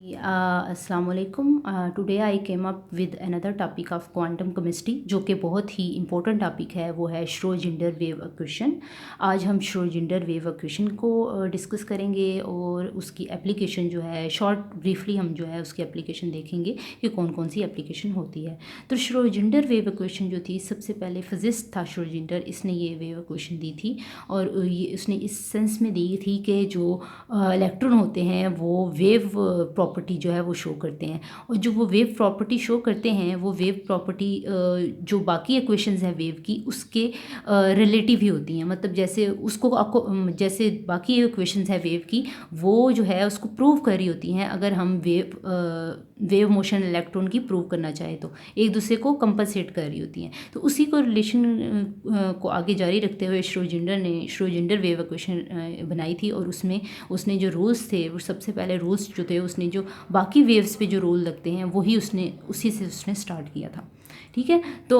अस्सलाम वालेकुम। Today I came up with another topic of quantum chemistry, जो कि बहुत ही इंपॉर्टेंट टॉपिक है। वो है श्रोडिंगर वेव इक्वेशन। आज हम श्रोडिंगर वेव इक्वेशन को डिस्कस करेंगे और उसकी एप्लीकेशन जो है शॉर्ट ब्रीफली हम जो है उसकी एप्लीकेशन देखेंगे कि कौन कौन सी एप्लीकेशन होती है। तो श्रोडिंगर वेव इक्वेशन जो थी, सबसे पहले फिजिस्ट था श्रोडिंगर, इसने ये वेव इक्वेशन दी थी और ये उसने इस सेंस में दी थी कि जो इलेक्ट्रॉन होते हैं वो वेव प्रॉपर्टी जो है वो शो करते हैं, और जो वो वेव प्रॉपर्टी शो करते हैं वो वेव प्रॉपर्टी जो बाकी इक्वेशंस हैं वेव की उसके रिलेटिव ही होती हैं। मतलब जैसे उसको आपको जैसे बाकी इक्वेशंस है वेव की, वो जो है उसको प्रूव कर रही होती हैं। अगर हम वेव मोशन इलेक्ट्रॉन की प्रूव करना चाहें तो एक दूसरे को कंपनसेट कर रही होती हैं। तो उसी को रिलेशन को आगे जारी रखते हुए श्रोडिंगर ने श्रोडिंगर वेव इक्वेशन बनाई थी, और उसमें उसने जो रूल्स थे, वो सबसे पहले रूल्स जो थे उसने जो बाकी वेव्स पे जो रूल लगते हैं वही उसी से उसने स्टार्ट किया था। ठीक है, तो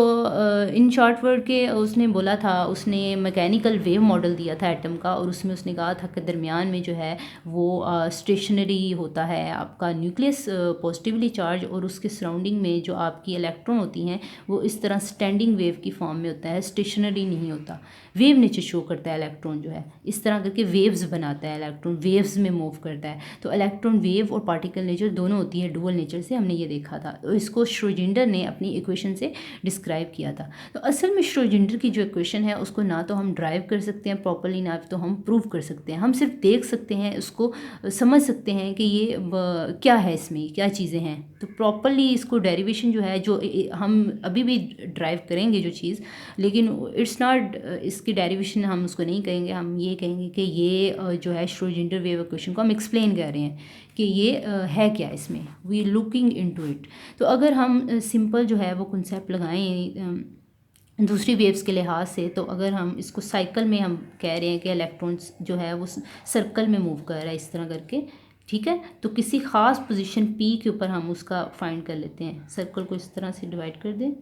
इन शॉर्ट वर्ड के उसने बोला था, उसने मैकेनिकल वेव मॉडल दिया था एटम का, और उसमें उसने कहा था कि दरमियान में जो है वो स्टेशनरी होता है आपका न्यूक्लियस पॉजिटिवली चार्ज, और उसके सराउंडिंग में जो आपकी इलेक्ट्रॉन होती हैं वो इस तरह स्टैंडिंग वेव की फॉर्म में होता है, स्टेशनरी नहीं होता। वेव नेचर शो करता है इलेक्ट्रॉन जो है, इस तरह करके वेव्स बनाता है इलेक्ट्रॉन, वेव्स में मूव करता है। तो इलेक्ट्रॉन वेव और पार्टिकल नेचर दोनों होती है, डुअल नेचर से हमने ये देखा था। तो इसको श्रोडिंगर ने अपनी इक्वेशन से डिस्क्राइब किया था। तो असल में श्रोडिंगर की जो इक्वेशन है उसको ना तो हम ड्राइव कर सकते हैं प्रॉपरली, ना तो हम प्रूव कर सकते हैं। हम सिर्फ देख सकते हैं, उसको समझ सकते हैं कि ये क्या है, इसमें क्या चीज़ें हैं। तो प्रॉपरली इसको डेरिवेशन जो है, जो हम अभी भी ड्राइव करेंगे जो चीज़, लेकिन इट्स नॉट, इसकी डेरिवेशन हम उसको नहीं कहेंगे। हम ये कहेंगे कि ये जो है श्रोडिंगर वेव इक्वेशन को हम एक्सप्लेन कर रहे हैं कि ये है क्या, इसमें वी लुकिंग इनटू इट। तो अगर हम सिंपल जो है वो कंसेप्ट लगाएं दूसरी वेव्स के लिहाज से, तो अगर हम इसको साइकिल में हम कह रहे हैं कि इलेक्ट्रॉन्स जो है वो सर्कल में मूव कर रहा है इस तरह करके। ठीक है, तो किसी ख़ास पोजीशन पी के ऊपर हम उसका फाइंड कर लेते हैं। सर्कल को इस तरह से डिवाइड कर दें,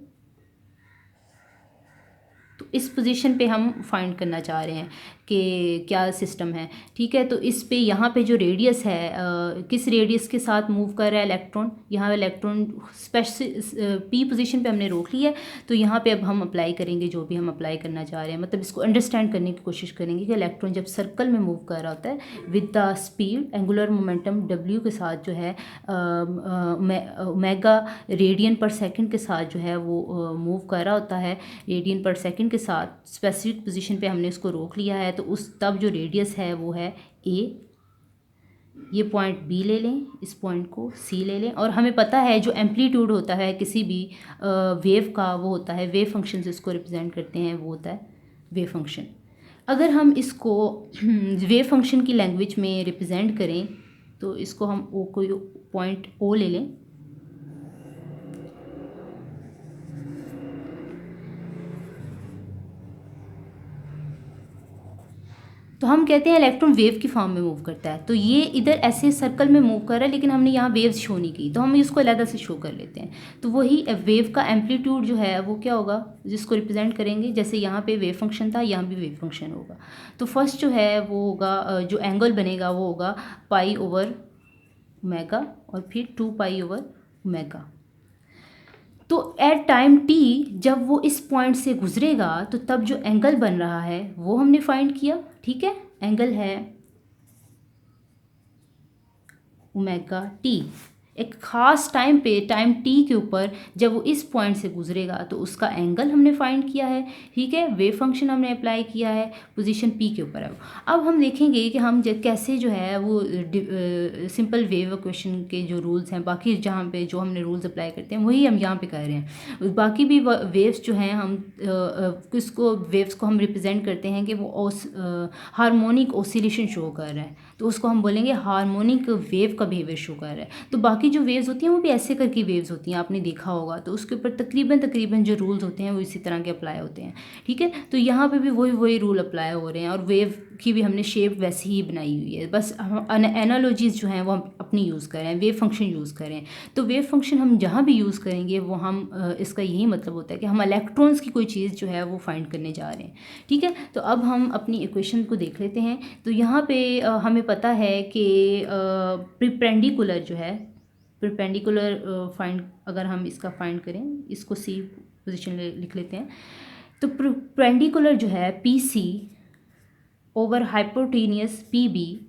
तो इस पोजीशन पे हम फाइंड करना चाह रहे हैं कि क्या सिस्टम है। ठीक है, तो इस पे यहाँ पे जो रेडियस है, किस रेडियस के साथ मूव कर रहा है इलेक्ट्रॉन, यहाँ इलेक्ट्रॉन पी पोजीशन पे हमने रोक लिया है। तो यहाँ पे अब हम अप्लाई करेंगे जो भी हम अप्लाई करना चाह रहे हैं, मतलब इसको अंडरस्टैंड करने की कोशिश करेंगे कि इलेक्ट्रॉन जब सर्कल में मूव कर रहा होता है with the speed angular momentum w के साथ जो है ओमेगा रेडियन पर सेकंड के साथ जो है वो मूव कर रहा होता है, रेडियन पर सेकंड के साथ स्पेसिफिक पोजीशन पे हमने इसको रोक लिया है। तो उस तब जो रेडियस है वो है a, ये पॉइंट b ले लें, इस पॉइंट को c ले लें, और हमें पता है जो एम्पलीट्यूड होता है किसी भी वेव का वो होता है वेव फंक्शन से इसको रिप्रेजेंट करते हैं, वो होता है वेव फंक्शन। अगर हम इसको वेव फंक्शन की लैंग्वेज में रिप्रेजेंट करें तो इसको हम o को पॉइंट o ले लें, तो हम कहते हैं इलेक्ट्रॉन वेव की फॉर्म में मूव करता है। तो ये इधर ऐसे सर्कल में मूव कर रहा है, लेकिन हमने यहाँ वेव्स शो नहीं की, तो हम इसको अलग से शो कर लेते हैं। तो वही वेव का एम्पलीट्यूड जो है वो क्या होगा, जिसको रिप्रेजेंट करेंगे, जैसे यहाँ पे वेव फंक्शन था, यहाँ भी वेव फंक्शन होगा। तो फर्स्ट जो है वो होगा, जो एंगल बनेगा वो होगा पाई ओवर ओमेगा, और फिर 2 पाई ओवर ओमेगा। तो एट टाइम t जब वो इस पॉइंट से गुजरेगा तो तब जो एंगल बन रहा है वो हमने फाइंड किया। ठीक है, एंगल है ओमेगा टी। एक ख़ास टाइम पे, टाइम t के ऊपर जब वो इस पॉइंट से गुजरेगा तो उसका एंगल हमने फाइंड किया है। ठीक है, वेव फंक्शन हमने अप्लाई किया है, पोजीशन p के ऊपर है। अब हम देखेंगे कि हम कैसे जो है वो सिंपल वेव इक्वेशन के जो रूल्स हैं, बाकी जहाँ पे जो हमने रूल्स अप्लाई करते हैं वही हम यहाँ पे कर रहे हैं। बाकी भी वेव्स जो हैं, हम किसको वेव्स को हम रिप्रेजेंट करते हैं कि वो हारमोनिक ऑसिलेशन शो कर रहा है, तो उसको हम बोलेंगे हारमोनिक वेव का बिहेवियर शो कर रहा है। तो बाकी की जो वेव्स होती हैं वो भी ऐसे करके वेव्स होती हैं, आपने देखा होगा। तो उसके ऊपर तकरीबन जो रूल्स होते हैं वो इसी तरह के अप्लाई होते हैं, ठीक है। तो यहाँ पे भी वही रूल अप्लाई हो रहे हैं, और वेव की भी हमने शेप वैसी ही बनाई हुई है, बस हम एनालॉजीज जो हैं वो हम अपनी यूज़ करें, वेव फंक्शन यूज़ करें। तो वेव फंक्शन हम जहाँ भी यूज़ करेंगे वो हम इसका यही मतलब होता है कि हम इलेक्ट्रॉन्स की कोई चीज़ जो है वो फाइंड करने जा रहे हैं, ठीक है। तो अब हम अपनी इक्वेशन को देख लेते हैं। तो यहाँ पे हमें पता है कि परपेंडिकुलर जो है, परपेंडिकुलर फाइंड, अगर हम इसका फाइंड करें, इसको सी पोजीशन लिख लेते हैं। तो परपेंडिकुलर जो है P C over hypotenuse P B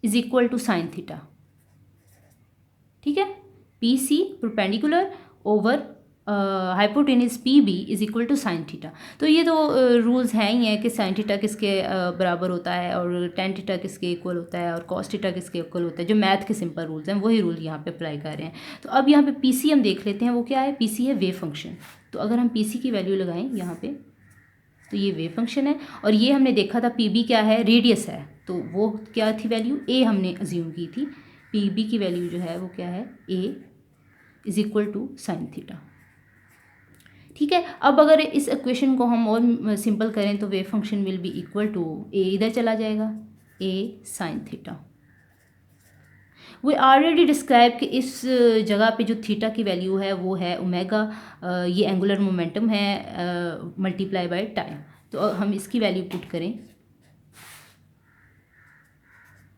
is equal to sine theta, ठीक है। P C perpendicular over hypotenuse P B is equal to sine theta. तो ये तो रूल्स हैं ही हैं कि साइन थीटा किसके बराबर होता है, और टेन थीटा किसके इक्वल होता है, और कॉस थीटा किसके इक्वल होता है। जो मैथ के सिंपल रूल्स हैं वही रूल यहाँ पे अप्लाई कर रहे हैं। तो अब यहाँ पे पी सी हम देख लेते हैं, वो क्या है, पी सी है वेव फंक्शन। तो अगर हम पी सी की वैल्यू लगाएं यहाँ पे, तो ये वेव फंक्शन है, और ये हमने देखा था पी बी क्या है, रेडियस है। तो वो क्या थी वैल्यू, ए हमने अज्यूम की थी। पी बी की वैल्यू जो है वो क्या है, A is equal to sine theta, ठीक है। अब अगर इस इक्वेशन को हम और सिंपल करें तो wave function will be equal to, A इधर चला जाएगा, A sine theta. We already describe कि इस जगह पे जो थीटा की वैल्यू है वो है ओमेगा, ये एंगुलर मोमेंटम है मल्टीप्लाई बाय टाइम। तो हम इसकी वैल्यू पुट करें,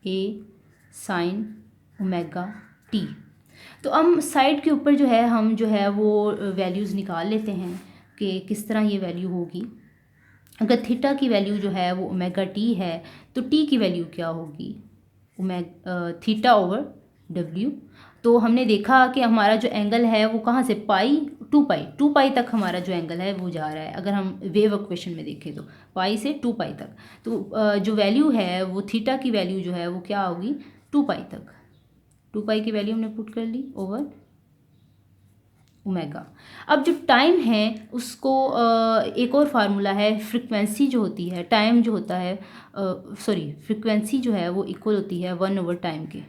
ए साइन ओमेगा टी। तो हम साइड के ऊपर जो है हम जो है वो वैल्यूज़ निकाल लेते हैं कि किस तरह ये वैल्यू होगी। अगर थीटा की वैल्यू जो है वो ओमेगा टी है, तो टी की वैल्यू क्या होगी, थीटा ओवर डब्ल्यू। तो हमने देखा कि हमारा जो एंगल है वो कहाँ से, पाई टू पाई तक हमारा जो एंगल है वो जा रहा है। अगर हम वेव इक्वेशन में देखें तो पाई से 2 पाई तक, तो जो वैल्यू है वो थीटा की वैल्यू जो है वो क्या होगी, 2 पाई तक। 2 पाई की वैल्यू हमने पुट कर ली ओवर ओमेगा। अब जो टाइम है उसको एक और फार्मूला है, फ्रिक्वेंसी जो होती है, टाइम जो होता है, फ्रिक्वेंसी जो है वो इक्वल होती है 1 ओवर टाइम के,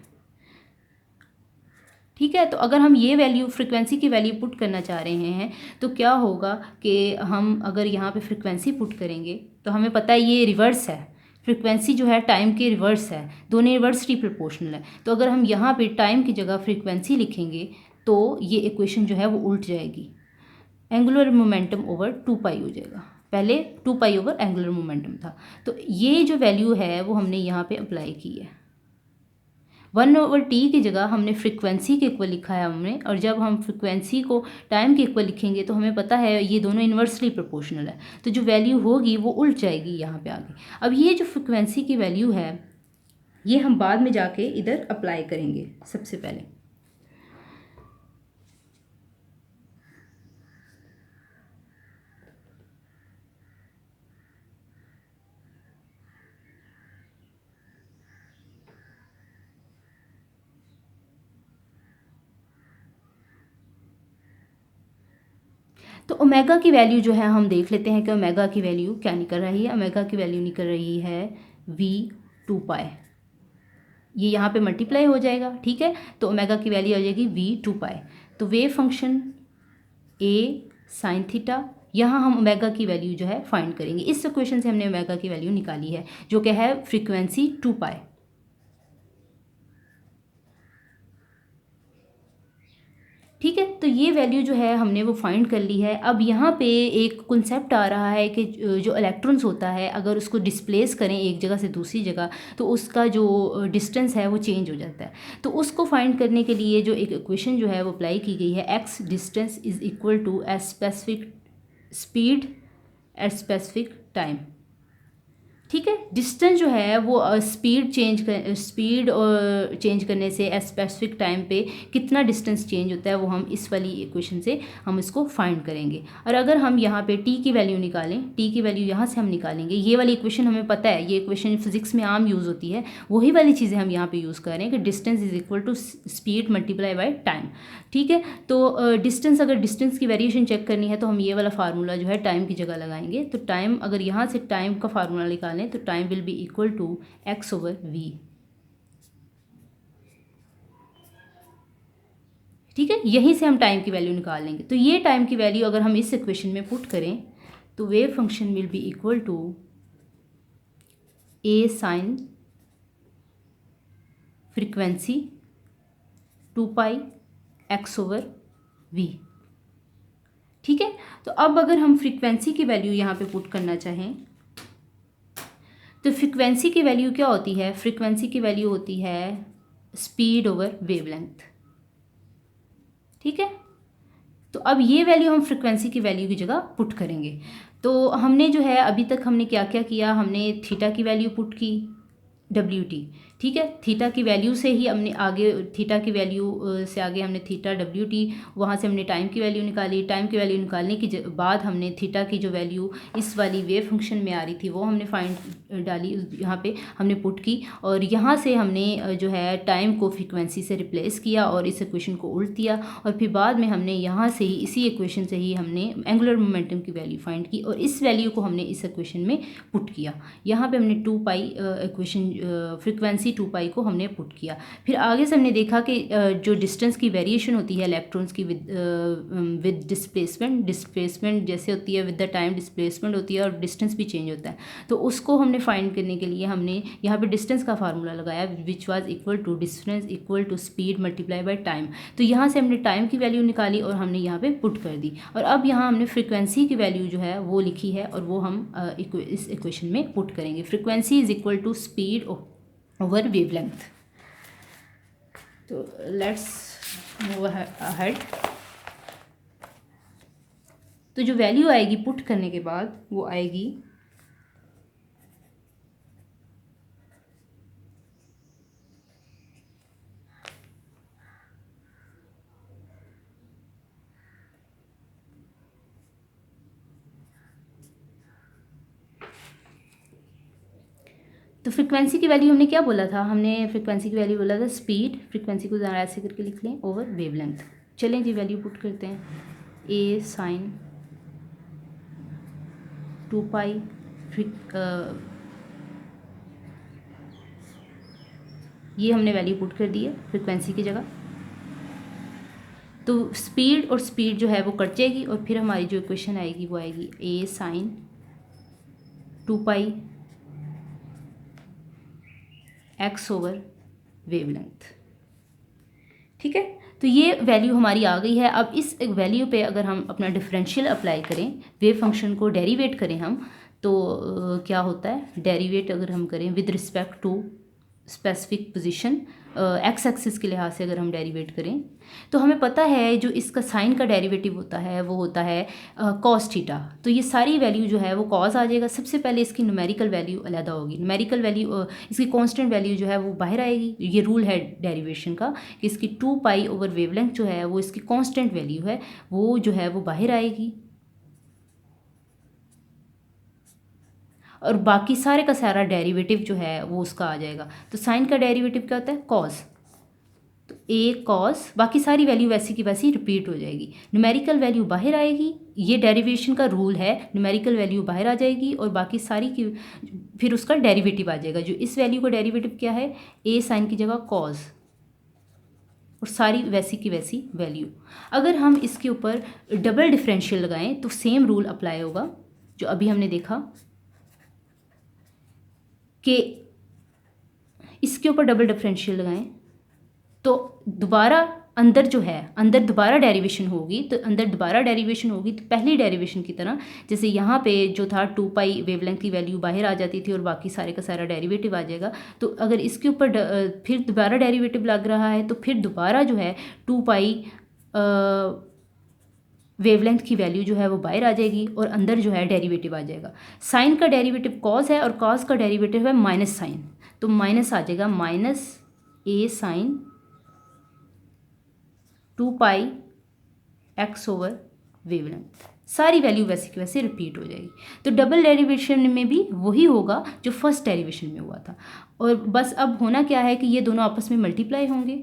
ठीक है। तो अगर हम ये वैल्यू फ्रिक्वेंसी की वैल्यू पुट करना चाह रहे हैं तो क्या होगा कि हम अगर यहाँ पे फ्रिक्वेंसी पुट करेंगे तो हमें पता है ये रिवर्स है, फ्रिक्वेंसी जो है टाइम के रिवर्स है, दोनों रिवर्सली प्रोपोर्शनल है। तो अगर हम यहाँ पे टाइम की जगह फ्रिक्वेंसी लिखेंगे तो ये इक्वेशन जो है वो उल्ट जाएगी, एंगुलर मोमेंटम ओवर 2 पाई हो जाएगा। पहले 2 पाई ओवर एंगुलर मोमेंटम था। तो ये जो वैल्यू है वो हमने यहाँ पे अप्लाई की है। 1 ओवर टी की जगह हमने फ्रिक्वेंसी के इक्वल लिखा है हमने, और जब हम फ्रिक्वेंसी को टाइम के इक्वल लिखेंगे तो हमें पता है ये दोनों इन्वर्सली प्रोपोर्शनल है, तो जो वैल्यू होगी वो उल्ट जाएगी यहाँ पे आगे। अब ये जो फ्रिक्वेंसी की वैल्यू है ये हम बाद में जाके इधर अप्लाई करेंगे सबसे पहले। तो ओमेगा की वैल्यू जो है हम देख लेते हैं कि ओमेगा की वैल्यू क्या निकल रही है। ओमेगा की वैल्यू निकल रही है वी 2 पाई, ये यहाँ पे मल्टीप्लाई हो जाएगा, ठीक है। तो ओमेगा की वैल्यू आ जाएगी वी 2 पाई। तो वेव फंक्शन ए साइन थीटा, यहाँ हम ओमेगा की वैल्यू जो है फाइंड करेंगे। इस इक्वेशन से हमने ओमेगा की वैल्यू निकाली है जो कि है फ्रीक्वेंसी 2 पाई, ठीक है। तो ये वैल्यू जो है हमने वो फाइंड कर ली है। अब यहाँ पे एक कॉन्सेप्ट आ रहा है कि जो इलेक्ट्रॉन्स होता है अगर उसको डिस्प्लेस करें एक जगह से दूसरी जगह तो उसका जो डिस्टेंस है वो चेंज हो जाता है। तो उसको फाइंड करने के लिए जो एक इक्वेशन जो है वो अप्लाई की गई है, X distance is equal to a specific speed at specific time, ठीक है। डिस्टेंस जो है वो स्पीड चेंज करने से स्पेसिफिक टाइम पे कितना डिस्टेंस चेंज होता है वो हम इस वाली इक्वेशन से हम इसको फाइंड करेंगे। और अगर हम यहाँ पे टी की वैल्यू निकालें, टी की वैल्यू यहाँ से हम निकालेंगे, ये वाली इक्वेशन हमें पता है, ये इक्वेशन फिजिक्स में आम यूज़ होती है, वही वाली चीज़ें हम यहाँ पे यूज़ कर रहे हैं कि distance is equal to speed multiply by time, ठीक है। तो डिस्टेंस, अगर डिस्टेंस की वेरिएशन चेक करनी है तो हम ये वाला फार्मूला जो है टाइम की जगह लगाएंगे। तो टाइम, अगर यहाँ से टाइम का फार्मूला निकालें तो time will be equal to X over V. ठीक है, यहीं से हम टाइम की वैल्यू निकाल लेंगे। तो ये टाइम की वैल्यू अगर हम इस इक्वेशन में पुट करें तो wave function will be equal to A sine frequency 2 pi x over V. ठीक है, तो अब अगर हम फ्रीक्वेंसी की वैल्यू यहाँ पे पुट करना चाहें तो फ्रीक्वेंसी की वैल्यू क्या होती है? फ्रीक्वेंसी की वैल्यू होती है स्पीड ओवर वेवलेंथ। ठीक है, तो अब ये वैल्यू हम फ्रीक्वेंसी की वैल्यू की जगह पुट करेंगे। तो हमने जो है अभी तक हमने क्या क्या किया, हमने थीटा की वैल्यू पुट की WT। ठीक है, थीटा की वैल्यू से ही हमने आगे थीटा की वैल्यू से आगे हमने थीटा WT, वहाँ से हमने टाइम की वैल्यू निकाली। टाइम की वैल्यू निकालने के बाद हमने थीटा की जो वैल्यू इस वाली वेव फंक्शन में आ रही थी वो हमने फाइंड डाली, यहाँ पे हमने पुट की। और यहाँ से हमने जो है टाइम को फ्रीक्वेंसी से रिप्लेस किया और इस इक्वेशन को उल्ट दिया। और फिर बाद में हमने यहाँ से ही इसी इक्वेशन से ही हमने एंगुलर मोमेंटम की वैल्यू फाइंड की और इस वैल्यू को हमने इस इक्वेशन में पुट किया। यहाँ पे हमने 2 पाई इक्वेशन फ्रीक्वेंसी 2 पाई को हमने पुट किया। फिर आगे से हमने देखा कि जो डिस्टेंस की वेरिएशन होती है इलेक्ट्रॉन्स की विद डिस्प्लेसमेंट जैसे होती है, विद द टाइम डिस्प्लेसमेंट होती है और डिस्टेंस भी चेंज होता है। तो उसको हमने फाइंड करने के लिए हमने यहाँ पे डिस्टेंस का फार्मूला लगाया which was equal to distance equal to speed multiply by time. तो यहाँ से हमने टाइम की वैल्यू निकाली और हमने यहाँ पे पुट कर दी। और अब यहाँ हमने फ्रीक्वेंसी की वैल्यू जो है वो लिखी है और वो हम इस इक्वेशन में पुट करेंगे। Frequency is equal to speed over wavelength. तो लेट्स मूव अहेड। तो जो वैल्यू आएगी पुट करने के बाद वो आएगी तो फ्रीक्वेंसी की वैल्यू हमने क्या बोला था? हमने फ्रीक्वेंसी की वैल्यू बोला था स्पीड, फ्रीक्वेंसी को ज़रा ऐसे करके लिख लें, ओवर वेवलेंथ। चलें जी वैल्यू पुट करते हैं। ए साइन 2 पाई ये हमने वैल्यू पुट कर दी है फ्रीक्वेंसी की जगह। तो स्पीड और स्पीड जो है वो कट जाएगी और फिर हमारी जो इक्वेशन आएगी वो आएगी ए sine 2 pi x over wavelength. ठीक है, तो ये वैल्यू हमारी आ गई है। अब इस एक वैल्यू पे अगर हम अपना डिफरेंशियल अप्लाई करें, वेव फंक्शन को डेरिवेट करें हम, तो क्या होता है? डेरिवेट अगर हम करें with respect to specific position X axis के लिहाज से अगर हम डेरिवेट करें तो हमें पता है जो इसका साइन का डेरिवेटिव होता है वो होता है कॉस थीटा। तो ये सारी वैल्यू जो है वो कॉस आ जाएगा। सबसे पहले इसकी न्यूमेरिकल वैल्यू अलग होगी। न्यूमेरिकल वैल्यू इसकी कांस्टेंट वैल्यू जो है वो बाहर आएगी। ये रूल है डेरिवेशन का कि इसकी 2 पाई ओवर वेवलेंथ जो है वो इसकी कांस्टेंट वैल्यू है, वो जो है वो बाहर आएगी और बाकी सारे का सारा डेरिवेटिव जो है वो उसका आ जाएगा। तो साइन का डेरिवेटिव क्या होता है? कॉस। तो ए कॉस, बाकी सारी वैल्यू वैसी की वैसी रिपीट हो जाएगी। न्यूमेरिकल वैल्यू बाहर आएगी, ये डेरिवेशन का रूल है। न्यूमेरिकल वैल्यू बाहर आ जाएगी और बाकी सारी की फिर उसका डेरिवेटिव आ जाएगा। जो इस वैल्यू का डेरिवेटिव क्या है? ए साइन की जगह कॉस और सारी वैसी की वैसी वैल्यू। अगर हम इसके ऊपर डबल डिफरेंशियल लगाएं तो सेम रूल अप्लाई होगा जो अभी हमने देखा कि इसके ऊपर डबल डिफरेंशियल लगाएं तो दोबारा अंदर जो है अंदर दोबारा डेरिवेशन होगी। तो अंदर दोबारा डेरिवेशन होगी तो पहली डेरिवेशन की तरह, जैसे यहाँ पे जो था 2 पाई वेवलेंथ की वैल्यू बाहर आ जाती थी और बाकी सारे का सारा डेरिवेटिव आ जाएगा। तो अगर इसके ऊपर फिर दोबारा डेरिवेटिव लग रहा है तो फिर दोबारा जो है 2 पाई वेवलेंथ की वैल्यू जो है वो बाहर आ जाएगी और अंदर जो है डेरिवेटिव आ जाएगा। साइन का डेरिवेटिव कॉस है और कॉस का डेरिवेटिव है माइनस साइन। तो माइनस आ जाएगा माइनस ए sine 2 pi x over wavelength. सारी वैल्यू वैसे की वैसे रिपीट हो जाएगी। तो डबल डेरिवेशन में भी वही होगा जो फर्स्ट डेरिवेशन में हुआ था। और बस अब होना क्या है कि ये दोनों आपस में मल्टीप्लाई होंगे।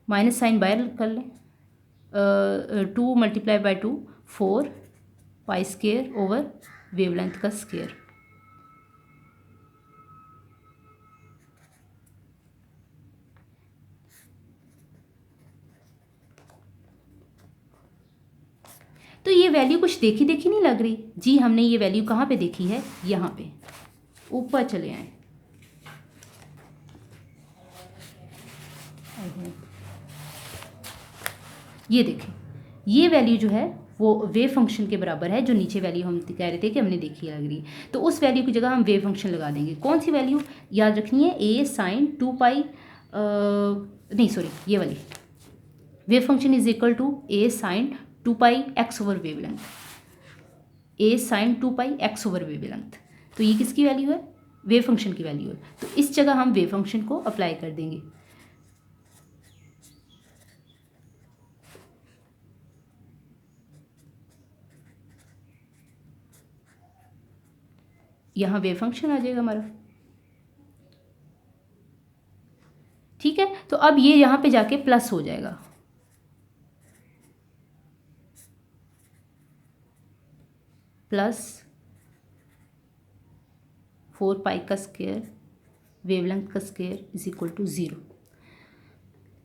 माइनस साइन बाहर कर लें, 2 multiply by 2 4 pi square over wavelength का स्केयर। तो ये वैल्यू कुछ देखी देखी नहीं लग रही जी। हमने ये वैल्यू कहाँ पे देखी है, यहाँ पे ऊपर चले आए। ये देखें, ये वैल्यू जो है वो वेव फंक्शन के बराबर है, जो नीचे वैल्यू हम कह रहे थे कि हमने देखी लग रही है। तो उस वैल्यू की जगह हम वेव फंक्शन लगा देंगे। कौन सी वैल्यू याद रखनी है, ए साइन 2 पाई, नहीं सॉरी, ये वाली wave function is equal to A sine 2 pi x over wavelength, a sine 2 pi x over wavelength. तो ये किसकी वैल्यू है, वेव फंक्शन की वैल्यू है। तो इस जगह हम वेव फंक्शन को अप्लाई कर देंगे। यहाँ वेव फंक्शन आ जाएगा हमारा। ठीक है, तो अब ये यहाँ पे जाके प्लस हो जाएगा, प्लस 4 पाई का स्क्वायर वेवलेंथ का स्क्वायर इज इक्वल टू 0।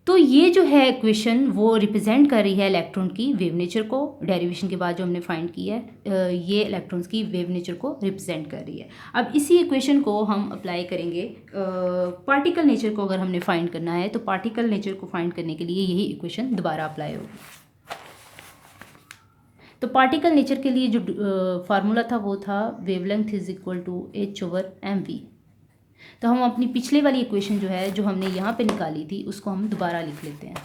तो ये जो है इक्वेशन वो रिप्रेजेंट कर रही है इलेक्ट्रॉन की वेव नेचर को। डेरिवेशन के बाद जो हमने फाइंड किया है, ये इलेक्ट्रॉन्स की वेव नेचर को रिप्रेजेंट कर रही है। अब इसी इक्वेशन को हम अप्लाई करेंगे पार्टिकल नेचर को। अगर हमने फाइंड करना है तो पार्टिकल नेचर को फाइंड करने के लिए यही इक्वेशन दोबारा अप्लाई होगी। तो पार्टिकल नेचर के लिए जो फार्मूला था वो था wavelength is equal to h over m v. तो हम अपनी पिछले वाली इक्वेशन जो है, जो हमने यहाँ पे निकाली थी, उसको हम दोबारा लिख लेते हैं।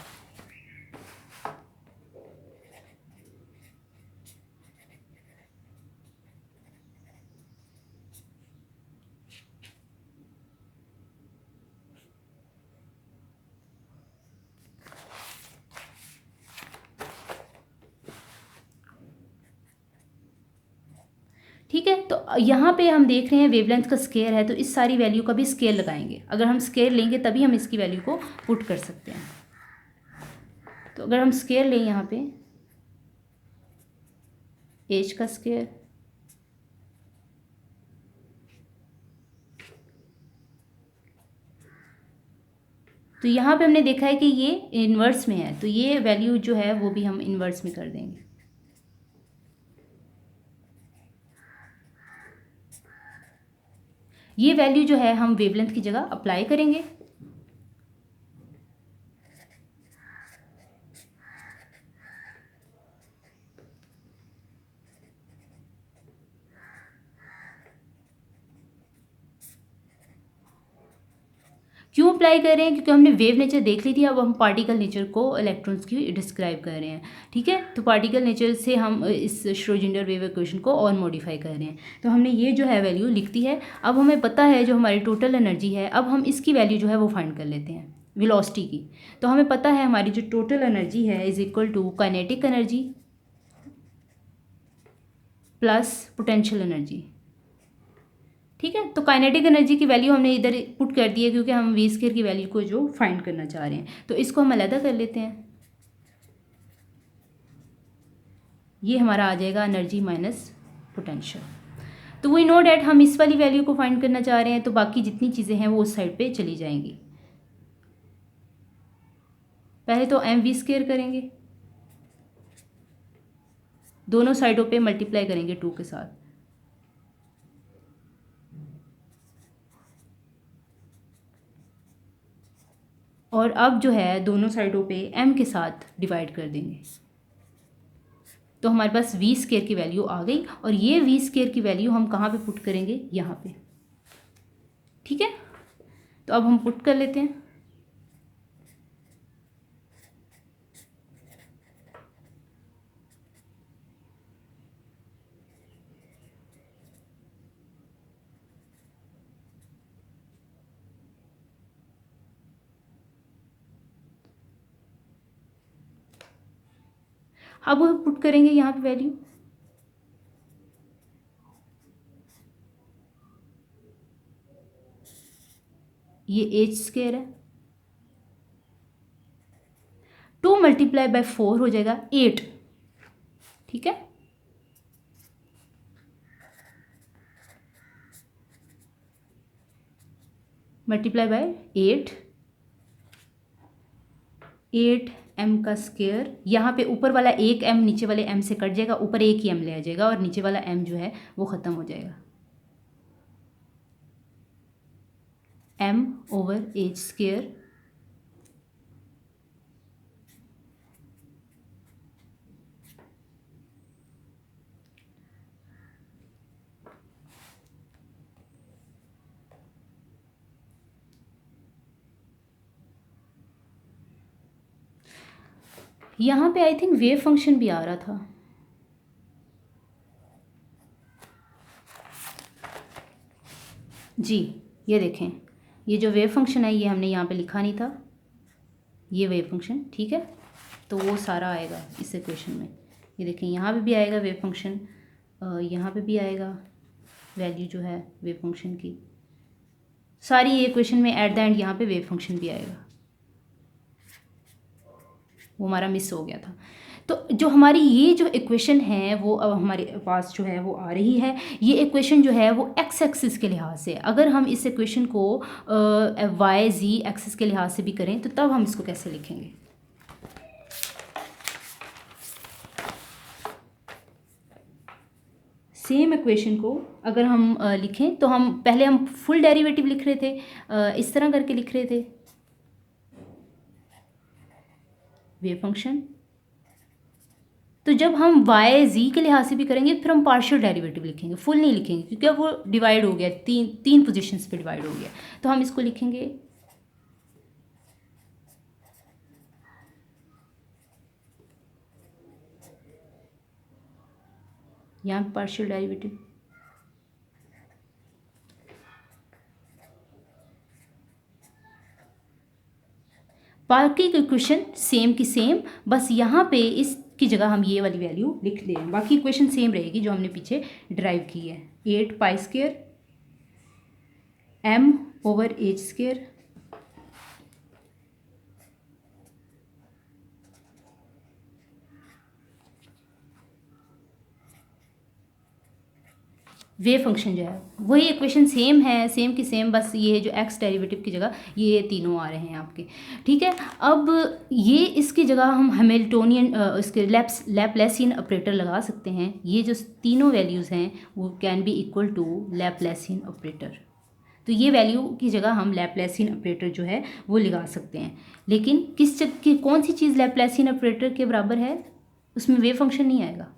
ठीक है, तो यहाँ पे हम देख रहे हैं वेवलेंथ का स्केयर है, तो इस सारी वैल्यू का भी स्केयर लगाएंगे। अगर हम स्केयर लेंगे तभी हम इसकी वैल्यू को पुट कर सकते हैं। तो अगर हम स्केयर लें यहाँ पे एच का स्केयर, तो यहाँ पे हमने देखा है कि ये इन्वर्स में है, तो ये वैल्यू जो है वो भी हम इन्वर्स में कर देंगे। ये वैल्यू जो है हम वेवलेंथ की जगह अप्लाई करेंगे। क्यों अप्लाई कर रहे हैं, क्योंकि हमने वेव नेचर देख ली थी। अब हम पार्टिकल नेचर को इलेक्ट्रॉन्स की डिस्क्राइब कर रहे हैं। ठीक है, तो पार्टिकल नेचर से हम इस श्रोडिंगर वेव इक्वेशन को और मॉडिफाई कर रहे हैं। तो हमने ये जो है वैल्यू लिख दी है। अब हमें पता है जो हमारी टोटल एनर्जी है, अब हम इसकी वैल्यू जो है वो फाइंड कर लेते हैं वेलोसिटी की। तो हमें पता है हमारी जो टोटल एनर्जी है is equal to kinetic energy plus potential energy. ठीक है, तो काइनेटिक एनर्जी की वैल्यू हमने इधर पुट कर दी है, क्योंकि हम वी स्क्वायर की वैल्यू को जो फाइंड करना चाह रहे हैं। तो इसको हम अलग कर लेते हैं। ये हमारा आ जाएगा एनर्जी माइनस पोटेंशियल। तो वी नो डैट हम इस वाली वैल्यू को फाइंड करना चाह रहे हैं, तो बाकी जितनी चीज़ें हैं वो उस साइड पे चली जाएंगी। पहले तो एम वी स्क्वायर करेंगे, दोनों साइडों पे मल्टीप्लाई करेंगे 2 के साथ। और अब जो है दोनों साइडों पे m के साथ डिवाइड कर देंगे। तो हमारे पास वी स्क्वायर की वैल्यू आ गई, और ये वी स्क्वायर की वैल्यू हम कहाँ पे पुट करेंगे, यहाँ पे। ठीक है, तो अब हम पुट कर लेते हैं। अब हम पुट करेंगे यहाँ पे वैल्यू। ये एच स्क्वायर है, 2 मल्टीप्लाई बाय 4 हो जाएगा 8। ठीक है, मल्टीप्लाई बाय 8, 8 m का स्क्वायर, यहाँ पे ऊपर वाला एक m नीचे वाले m से कट जाएगा, ऊपर एक ही m ले आ जाएगा और नीचे वाला m जो है वो ख़त्म हो जाएगा। m/h²। यहाँ पे आई थिंक वेव फंक्शन भी आ रहा था। जी, ये देखें, ये जो वेव फंक्शन है ये हमने यहाँ पे लिखा नहीं था, ये वेव फंक्शन, ठीक है। तो वो सारा आएगा इस इक्वेशन में। ये देखें, यहाँ पे भी आएगा वेव फंक्शन, यहाँ पे भी आएगा वैल्यू जो है वेव फंक्शन की, सारी ये इक्वेशन में एट द एंड यहाँ पे वेव फंक्शन भी आएगा। वो हमारा मिस हो गया था। तो जो हमारी ये जो इक्वेशन है वो अब हमारे पास जो है वो आ रही है। ये इक्वेशन जो है वो एक्स एक्सिस के लिहाज से, अगर हम इस इक्वेशन को वाई जी एक्सिस के लिहाज से भी करें तो तब हम इसको कैसे लिखेंगे। सेम इक्वेशन को अगर हम लिखें तो हम पहले हम फुल डेरिवेटिव लिख रहे थे, इस तरह करके लिख रहे थे वेव फंक्शन। तो जब हम वाई जी के लिहाज से भी करेंगे फिर हम पार्शियल डेरिवेटिव लिखेंगे, फुल नहीं लिखेंगे क्योंकि अब वो डिवाइड हो गया, तीन पोजीशंस पे डिवाइड हो गया। तो हम इसको लिखेंगे यहाँ पे पार्शियल डेरिवेटिव, बाकी इक्वेशन सेम की सेम, बस यहाँ पे इसकी जगह हम ये वाली वैल्यू लिख दें। बाकी इक्वेशन सेम रहेगी जो हमने पीछे ड्राइव की है, 8π² m/h²। वेव फंक्शन जो है वही इक्वेशन सेम है, सेम की सेम, बस ये जो एक्स डेरिवेटिव की जगह ये तीनों आ रहे हैं आपके, ठीक है। अब ये इसकी जगह हम हैमिल्टोनियन इसके लैप्लासियन ऑपरेटर लगा सकते हैं। ये जो तीनों वैल्यूज़ हैं वो can be equal to Laplacian operator. तो ये वैल्यू की जगह हम लैप्लासियन ऑपरेटर जो है वो लगा सकते हैं, लेकिन कौन सी चीज़ लैप्लासियन ऑपरेटर के बराबर है, उसमें वेव फंक्शन नहीं आएगा।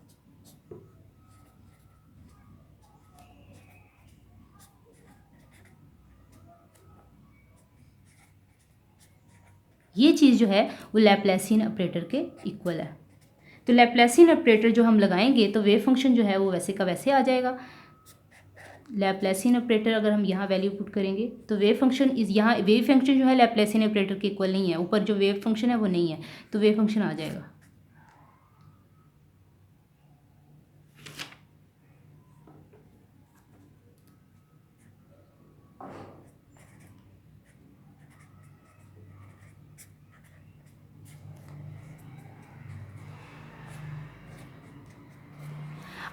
ये चीज़ जो है वो लैप्लासियन ऑपरेटर के इक्वल है। तो लैप्लासियन ऑपरेटर जो हम लगाएंगे तो वेव फंक्शन जो है वो वैसे का वैसे आ जाएगा। लैप्लासियन ऑपरेटर अगर हम यहाँ वैल्यू पुट करेंगे तो वेव फंक्शन यहाँ वेव फंक्शन जो है लैप्लासियन ऑपरेटर के इक्वल नहीं है, ऊपर जो वेव फंक्शन है वो नहीं है, तो वेव फंक्शन आ जाएगा।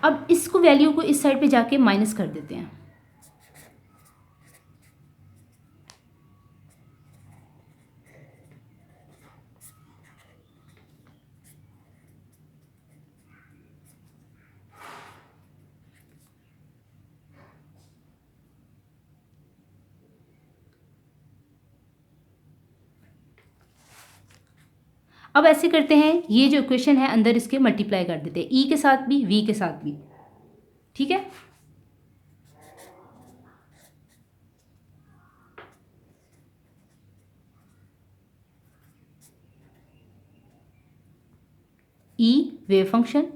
अब इसको वैल्यू को इस साइड पे जाके माइनस कर देते हैं। अब ऐसे करते हैं, ये जो इक्वेशन है अंदर इसके मल्टीप्लाई कर देते हैं, ई के साथ भी वी के साथ भी, ठीक है। E wave function,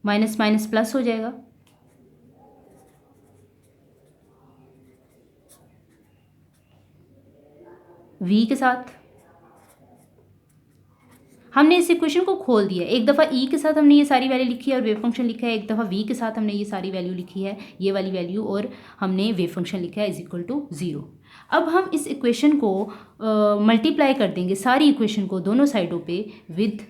minus minus plus हो जाएगा, वी के साथ हमने इस इक्वेशन को खोल दिया। एक दफ़ा ई के साथ हमने ये सारी वैल्यू लिखी है और वेव फंक्शन लिखा है, एक दफ़ा वी के साथ हमने ये सारी वैल्यू लिखी है, ये वाली वैल्यू, और हमने वेव फंक्शन लिखा है इज इक्वल टू 0। अब हम इस इक्वेशन को मल्टीप्लाई कर देंगे, सारी इक्वेशन को दोनों साइडों पे विद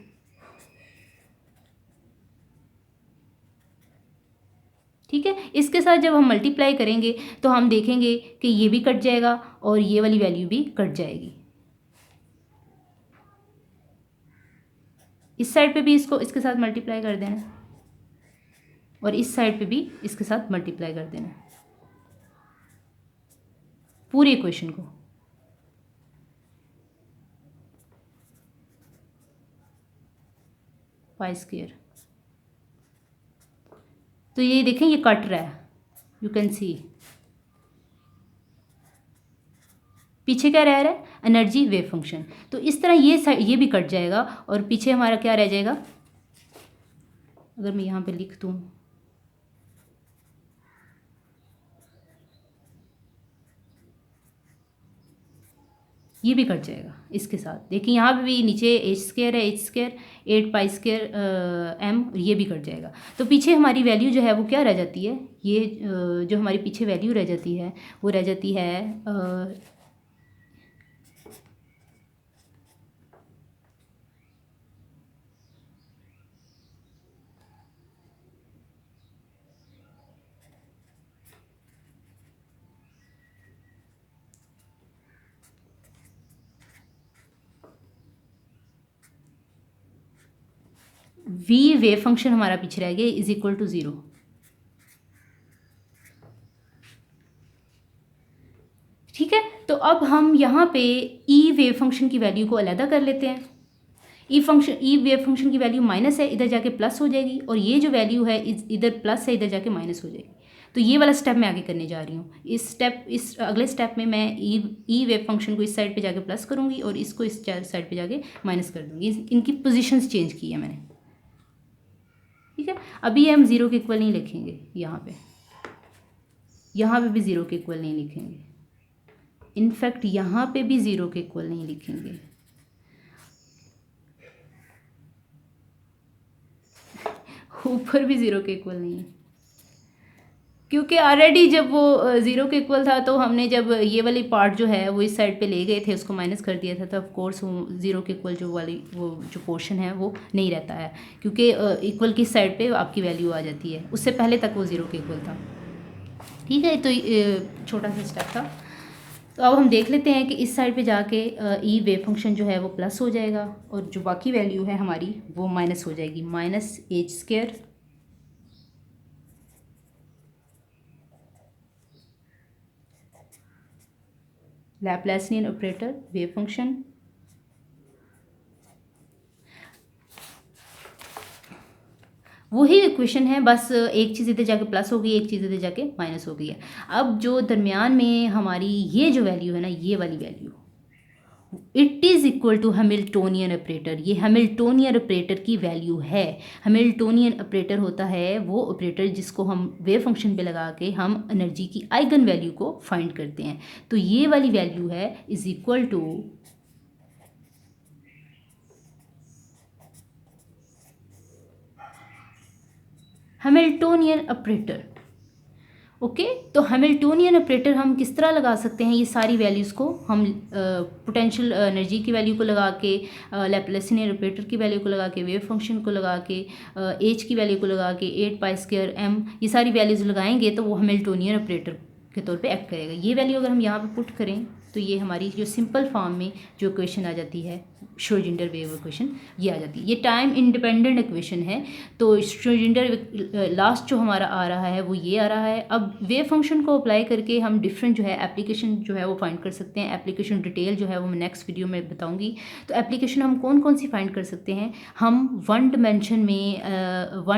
ठीक है। इसके साथ जब हम मल्टीप्लाई करेंगे तो हम देखेंगे कि ये भी कट जाएगा और ये वाली वैल्यू भी कट जाएगी। इस साइड पे भी इसको इसके साथ मल्टीप्लाई कर देना और इस साइड पे भी इसके साथ मल्टीप्लाई कर देना पूरी इक्वेशन को। पाई स्क्वायर, तो ये देखें ये कट रहा है, यू कैन सी पीछे क्या रह रहा है, एनर्जी वेव फंक्शन। तो इस तरह ये भी कट जाएगा और पीछे हमारा क्या रह जाएगा, अगर मैं यहाँ पे लिख दूँ ये भी कट जाएगा इसके साथ। देखिए यहाँ पे भी नीचे एच स्क्वायर है, h square 8 pi square m, ये भी कट जाएगा। तो पीछे हमारी वैल्यू जो है वो क्या रह जाती है, ये जो हमारी पीछे वैल्यू रह जाती है वो रह जाती है v वेव फंक्शन हमारा पीछे रह गया इज इक्वल टू 0। ठीक है, तो अब हम यहाँ पे e वेव फंक्शन की वैल्यू को अलहदा कर लेते हैं। ई वेव फंक्शन की वैल्यू माइनस है, इधर जाके प्लस हो जाएगी, और ये जो वैल्यू है इधर प्लस है, इधर जाके माइनस हो जाएगी। तो ये वाला स्टेप मैं आगे करने जा रही हूँ। इस अगले स्टेप में मैं ई वेव फंक्शन को इस साइड पे जाके प्लस करूँगी और इसको इस साइड पे जाके माइनस कर दूँगी। इनकी पोजीशंस चेंज की है मैंने। ठीक है, अभी हम 0 के इक्वल नहीं लिखेंगे, यहाँ पे भी 0 के इक्वल नहीं लिखेंगे, इनफैक्ट यहाँ पे भी 0 के इक्वल नहीं लिखेंगे। ऊपर भी 0 के इक्वल नहीं है, क्योंकि ऑलरेडी जब वो 0 के इक्वल था तो हमने जब ये वाली पार्ट जो है वो इस साइड पे ले गए थे, उसको माइनस कर दिया था, तो ऑफ कोर्स वो 0 के इक्वल वो जो पोर्शन है वो नहीं रहता है, क्योंकि इक्वल की साइड पे आपकी वैल्यू आ जाती है। उससे पहले तक वो 0 के इक्वल था। ठीक है, तो छोटा सा स्टेप था। तो अब हम देख लेते हैं कि इस साइड पे जाके ई वेव फंक्शन जो है वो प्लस हो जाएगा और जो बाकी वैल्यू है हमारी वो माइनस हो जाएगी, minus H square Laplacian operator wave function वही इक्वेशन है, बस एक चीज़ इधर जाके प्लस हो गई, एक चीज़ इधर जाके माइनस हो गई है। अब जो दरमियान में हमारी ये जो वैल्यू है ना, ये वाली value it is equal to Hamiltonian operator. ये हैमिल्टोनियन ऑपरेटर की वैल्यू है। हैमिल्टोनियन ऑपरेटर होता है वो ऑपरेटर जिसको हम वेव फंक्शन पे लगा के हम एनर्जी की आइगन वैल्यू को फाइंड करते हैं। तो ये वाली वैल्यू है is equal to Hamiltonian operator. Okay, तो हैमिल्टोनियन ऑपरेटर हम किस तरह लगा सकते हैं, ये सारी वैल्यूज़ को हम पोटेंशियल एनर्जी की वैल्यू को लगा के, लैप्लासियन ऑपरेटर की वैल्यू को लगा के, वेव फंक्शन को लगा के, एच की वैल्यू को लगा के, 8 पाई स्क्वायर एम, ये सारी वैल्यूज़ लगाएंगे तो वो हैमिल्टोनियन ऑपरेटर के तौर पे एक्ट करेगा। ये वैल्यू अगर हम यहाँ पे पुट करें तो ये हमारी जो सिंपल फॉर्म में जो इक्वेशन आ जाती है श्रोडिंगर वेव इक्वेशन, ये आ जाती है। ये टाइम इंडिपेंडेंट इक्वेशन है। तो श्रोडिंगर लास्ट जो हमारा आ रहा है वो ये आ रहा है। अब वेव फंक्शन को अप्लाई करके हम डिफरेंट जो है एप्लीकेशन जो है वो फाइंड कर सकते हैं। एप्लीकेशन डिटेल जो है वो मैं नेक्स्ट वीडियो में बताऊंगी। तो एप्लीकेशन हम कौन कौन सी फाइंड कर सकते हैं, हम वन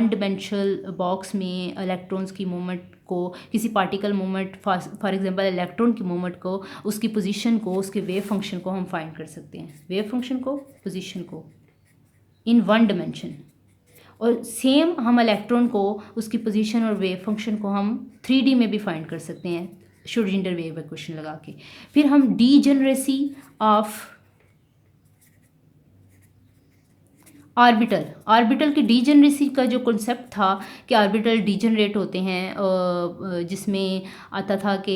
डिमेंशनल बॉक्स में इलेक्ट्रॉन्स की मूवमेंट को, किसी particle movement for example electron की मूवमेंट को, उसकी पोजीशन को, उसके वेव फंक्शन को हम फाइंड कर सकते हैं। वेव फंक्शन को, पोजीशन को इन वन डिमेंशन। और सेम हम इलेक्ट्रॉन को, उसकी पोजीशन और वेव फंक्शन को हम 3D में भी फाइंड कर सकते हैं श्रोडिंगर वेव इक्वेशन लगा के। फिर हम डीजेनरेसी ऑफ ऑर्बिटल की डीजनरेसी का जो कॉन्सेप्ट था कि ऑर्बिटल डीजनरेट होते हैं, जिसमें आता था कि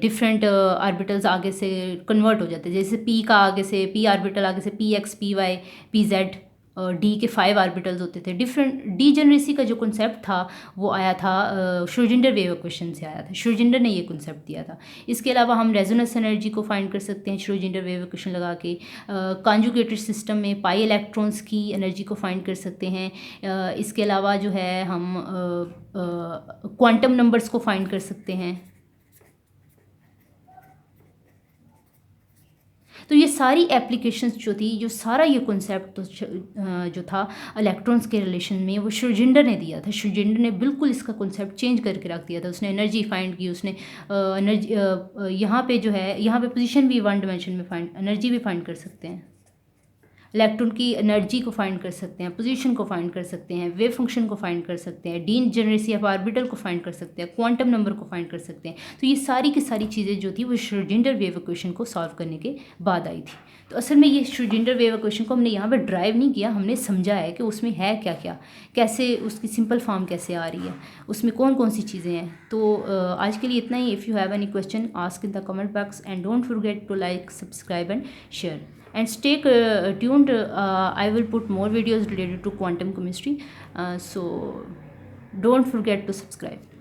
डिफरेंट ऑर्बिटल्स आगे से कन्वर्ट हो जाते हैं। जैसे पी का आगे से, पी ऑर्बिटल आगे से p x, p y, p z d के 5 ऑर्बिटल्स होते थे। डिफरेंट डीजेनरेसी का जो कॉन्सेप्ट था वो आया था श्रोडिंगर वेव इक्वेशन से आया था, श्रोडिंगर ने ये कॉन्सेप्ट दिया था। इसके अलावा हम रेजोनेंस एनर्जी को फाइंड कर सकते हैं श्रोडिंगर वेव इक्वेशन लगा के। कॉन्जुगेटेड सिस्टम में पाई इलेक्ट्रॉन्स की एनर्जी को फाइंड कर सकते हैं। इसके अलावा जो है हम क्वांटम नंबर्स को फाइंड कर सकते हैं। तो ये सारी एप्लीकेशंस जो थी, जो सारा ये कॉन्सेप्ट जो था इलेक्ट्रॉन्स के रिलेशन में, वो श्रोडिंगर ने दिया था। श्रोडिंगर ने बिल्कुल इसका कॉन्सेप्ट चेंज करके रख दिया था। उसने एनर्जी फाइंड की, उसने एनर्जी यहाँ पे जो है, यहाँ पे पोजीशन भी वन डायमेंशन में फाइंड, एनर्जी भी फाइंड कर सकते हैं। इलेक्ट्रॉन की एनर्जी को फाइंड कर सकते हैं, पोजीशन को फाइंड कर सकते हैं, वेव फंक्शन को फाइंड कर सकते हैं, डीजेनरेसी ऑफ ऑर्बिटल को फाइंड कर सकते हैं, क्वांटम नंबर को फाइंड कर सकते हैं। तो ये सारी की सारी चीज़ें जो थी वो श्रोडिंगर वेव इक्वेशन को सॉल्व करने के बाद आई थी। तो असल में ये श्रोडिंगर वेव इक्वेशन को हमने यहाँ पर ड्राइव नहीं किया, हमने समझा है कि उसमें है क्या क्या, कैसे उसकी सिंपल फॉर्म कैसे आ रही है, उसमें कौन कौन सी चीज़ें हैं। तो आज के लिए इतना ही। If you have any question ask in the comment box and don't forget to like, subscribe and share. And stay tuned. I will put more videos related to quantum chemistry, so don't forget to subscribe.